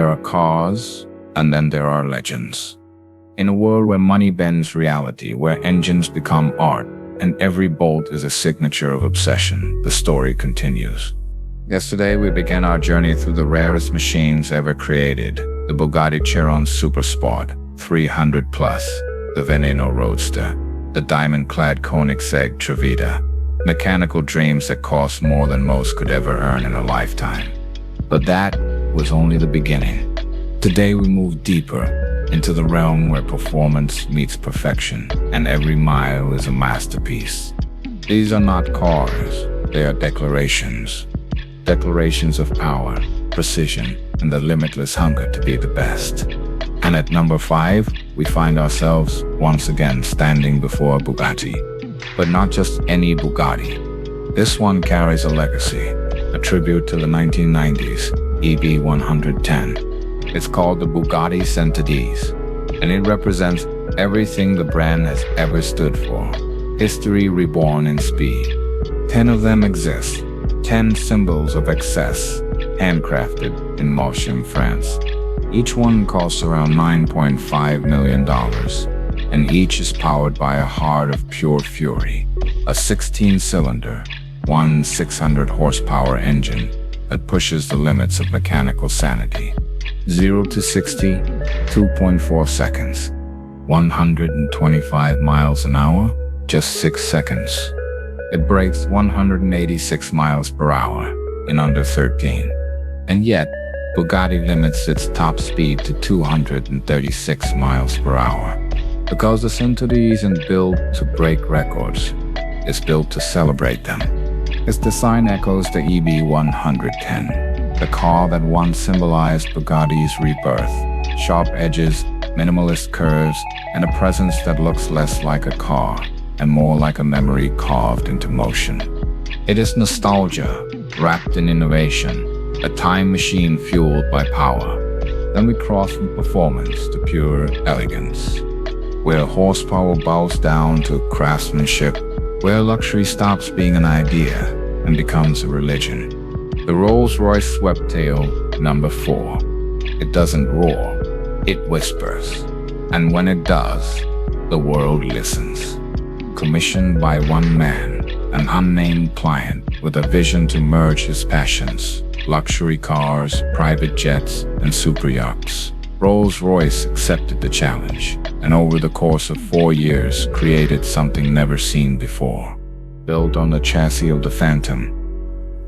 There are cars, and then there are legends. In a world where money bends reality, where engines become art, and every bolt is a signature of obsession, the story continues. Yesterday, we began our journey through the rarest machines ever created, the Bugatti Chiron Supersport 300 Plus, the Veneno Roadster, the diamond-clad Koenigsegg Trevita, mechanical dreams that cost more than most could ever earn in a lifetime. But that was only the beginning. Today we move deeper into the realm where performance meets perfection, and every mile is a masterpiece. These are not cars, they are declarations. Declarations of power, precision, and the limitless hunger to be the best. And at number 5, we find ourselves once again standing before a Bugatti. But not just any Bugatti. This one carries a legacy, a tribute to the 1990s EB110. It's called the Bugatti Centodieci, and it represents everything the brand has ever stood for. History reborn in speed. 10 of them exist. 10 symbols of excess, handcrafted in Motion, France. Each one costs around $9.5 million, and each is powered by a heart of pure fury, a 16-cylinder, 600 horsepower engine that pushes the limits of mechanical sanity. 0 to 60, 2.4 seconds. 125 miles an hour, just 6 seconds. It breaks 186 miles per hour in under 13. And yet, Bugatti limits its top speed to 236 miles per hour. Because the Centodieci isn't built to break records, it's built to celebrate them. Its design echoes the EB110, the car that once symbolized Bugatti's rebirth. Sharp edges, minimalist curves, and a presence that looks less like a car and more like a memory carved into motion. It is nostalgia, wrapped in innovation, a time machine fueled by power. Then we cross from performance to pure elegance, where horsepower bows down to craftsmanship, where luxury stops being an idea and becomes a religion. The Rolls-Royce Sweptail, number 4. It doesn't roar, it whispers. And when it does, the world listens. Commissioned by one man, an unnamed client with a vision to merge his passions, luxury cars, private jets, and super yachts. Rolls-Royce accepted the challenge, and over the course of 4 years created something never seen before. Built on the chassis of the Phantom,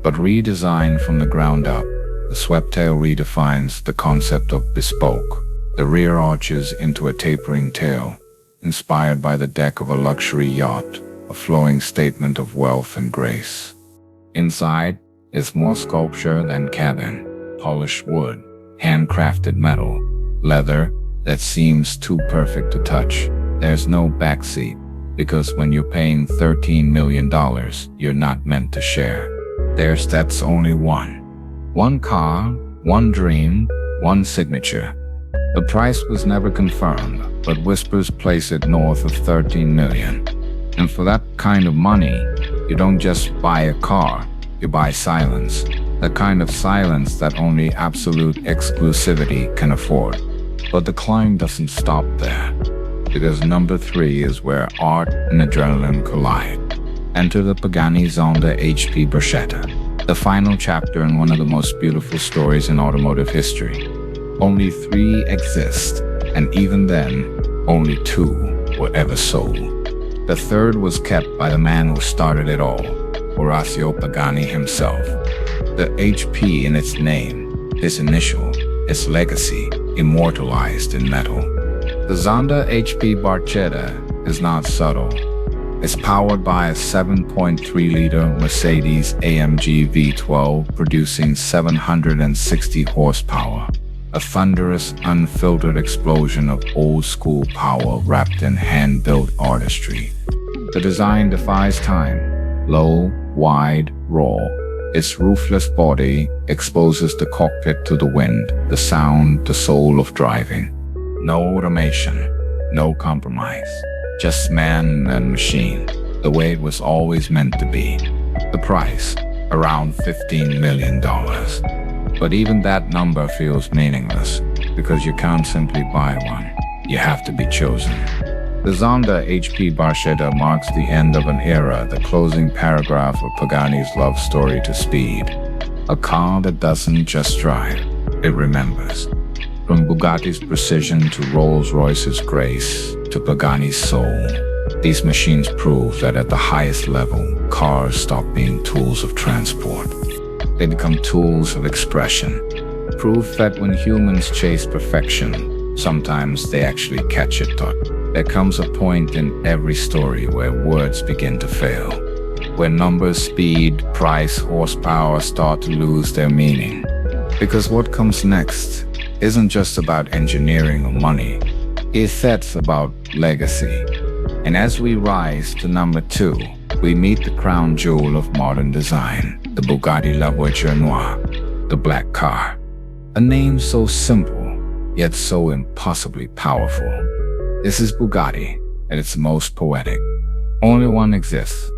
but redesigned from the ground up, the Sweptail redefines the concept of bespoke. The rear arches into a tapering tail, inspired by the deck of a luxury yacht, a flowing statement of wealth and grace. Inside is more sculpture than cabin, polished wood, handcrafted metal, leather that seems too perfect to touch. There's no backseat, because when you're paying $13 million, you're not meant to share. That's only one. One car, one dream, one signature. The price was never confirmed, but whispers place it north of $13 million. And for that kind of money, you don't just buy a car, you buy silence. The kind of silence that only absolute exclusivity can afford. But the climb doesn't stop there, because number 3 is where art and adrenaline collide. Enter the Pagani Zonda HP Barchetta, the final chapter in one of the most beautiful stories in automotive history. Only 3 exist, and even then, only 2 were ever sold. The third was kept by the man who started it all, Horacio Pagani himself. The HP in its name, his initial, its legacy, immortalized in metal. The Zonda HP Barchetta is not subtle. It's powered by a 7.3-liter Mercedes-AMG V12 producing 760 horsepower. A thunderous, unfiltered explosion of old-school power wrapped in hand-built artistry. The design defies time. Low, wide, raw. Its roofless body exposes the cockpit to the wind, the sound, the soul of driving. No automation, no compromise. Just man and machine, the way it was always meant to be. The price, around $15 million. But even that number feels meaningless, because you can't simply buy one. You have to be chosen. The Zonda HP Barchetta marks the end of an era, the closing paragraph of Pagani's love story to speed. A car that doesn't just drive, it remembers. From Bugatti's precision to Rolls-Royce's grace to Pagani's soul, these machines prove that at the highest level, cars stop being tools of transport. They become tools of expression. Proof that when humans chase perfection, sometimes they actually catch it. There comes a point in every story where words begin to fail, where numbers, speed, price, horsepower start to lose their meaning. Because what comes next isn't just about engineering or money, it's about legacy. And as we rise to number 2, we meet the crown jewel of modern design, the Bugatti La Voiture Noire, the black car. A name so simple, yet so impossibly powerful. This is Bugatti at its most poetic. Only one exists.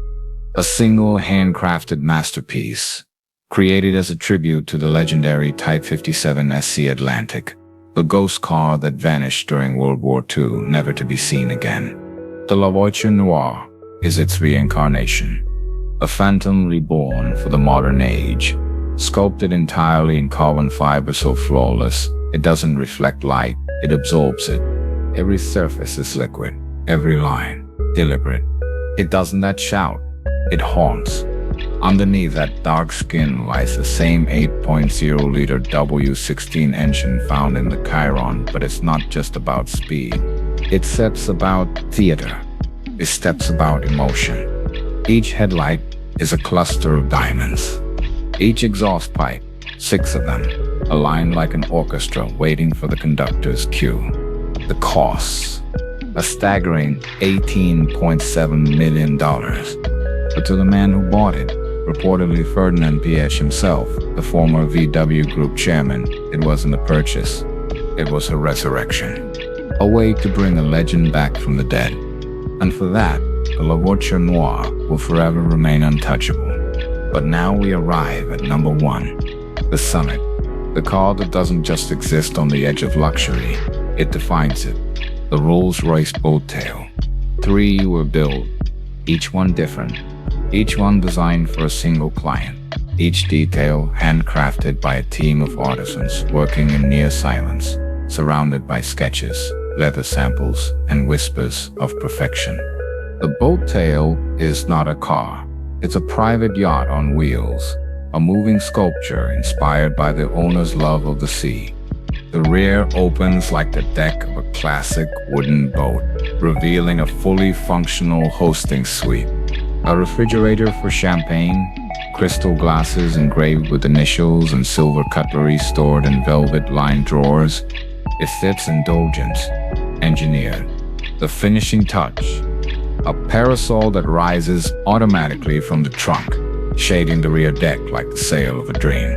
A single handcrafted masterpiece, created as a tribute to the legendary Type 57 SC Atlantic, the ghost car that vanished during World War II, never to be seen again. The La Voiture Noire is its reincarnation, a phantom reborn for the modern age, sculpted entirely in carbon fiber so flawless, it doesn't reflect light, it absorbs it. Every surface is liquid, every line deliberate. It doesn't that shout, it haunts. Underneath that dark skin lies the same 8.0-liter W16 engine found in the Chiron, but it's not just about speed. It steps about theater. It steps about emotion. Each headlight is a cluster of diamonds. Each exhaust pipe, 6 of them, aligned like an orchestra waiting for the conductor's cue. The costs, a staggering $18.7 million. But to the man who bought it, reportedly Ferdinand Piëch himself, the former VW Group chairman, it wasn't a purchase. It was a resurrection. A way to bring a legend back from the dead. And for that, the La Voiture Noire will forever remain untouchable. But now we arrive at number 1, the summit. The car that doesn't just exist on the edge of luxury, it defines it. The Rolls-Royce Sweptail. 3 were built, each one different. Each one designed for a single client. Each detail handcrafted by a team of artisans working in near silence, surrounded by sketches, leather samples, and whispers of perfection. The Sweptail is not a car. It's a private yacht on wheels, a moving sculpture inspired by the owner's love of the sea. The rear opens like the deck of a classic wooden boat, revealing a fully functional hosting suite. A refrigerator for champagne, crystal glasses engraved with initials and silver cutlery stored in velvet-lined drawers. It sits indulgent, engineered. The finishing touch, a parasol that rises automatically from the trunk, shading the rear deck like the sail of a dream.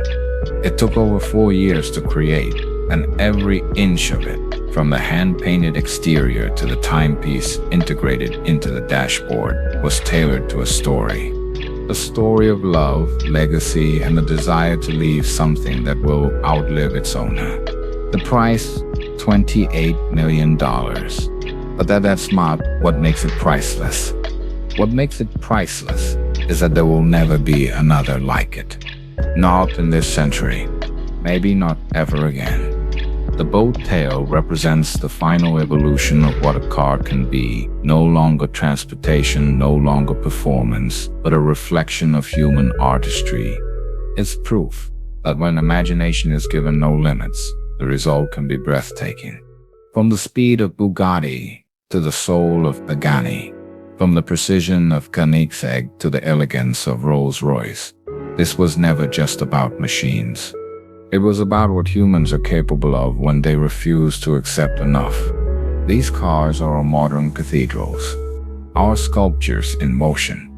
It took over 4 years to create, and every inch of it, from the hand-painted exterior to the timepiece integrated into the dashboard, was tailored to a story. A story of love, legacy, and the desire to leave something that will outlive its owner. The price, $28 million. But that's not what makes it priceless. What makes it priceless is that there will never be another like it. Not in this century. Maybe not ever again. The Sweptail represents the final evolution of what a car can be. No longer transportation, no longer performance, but a reflection of human artistry. It's proof that when imagination is given no limits, the result can be breathtaking. From the speed of Bugatti to the soul of Pagani, from the precision of Koenigsegg to the elegance of Rolls-Royce, this was never just about machines. It was about what humans are capable of when they refuse to accept enough. These cars are our modern cathedrals, our sculptures in motion,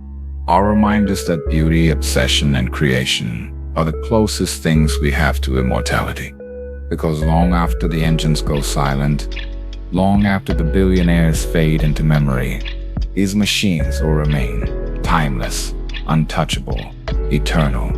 our reminders that beauty, obsession, and creation are the closest things we have to immortality. Because long after the engines go silent, long after the billionaires fade into memory, these machines will remain timeless, untouchable, eternal.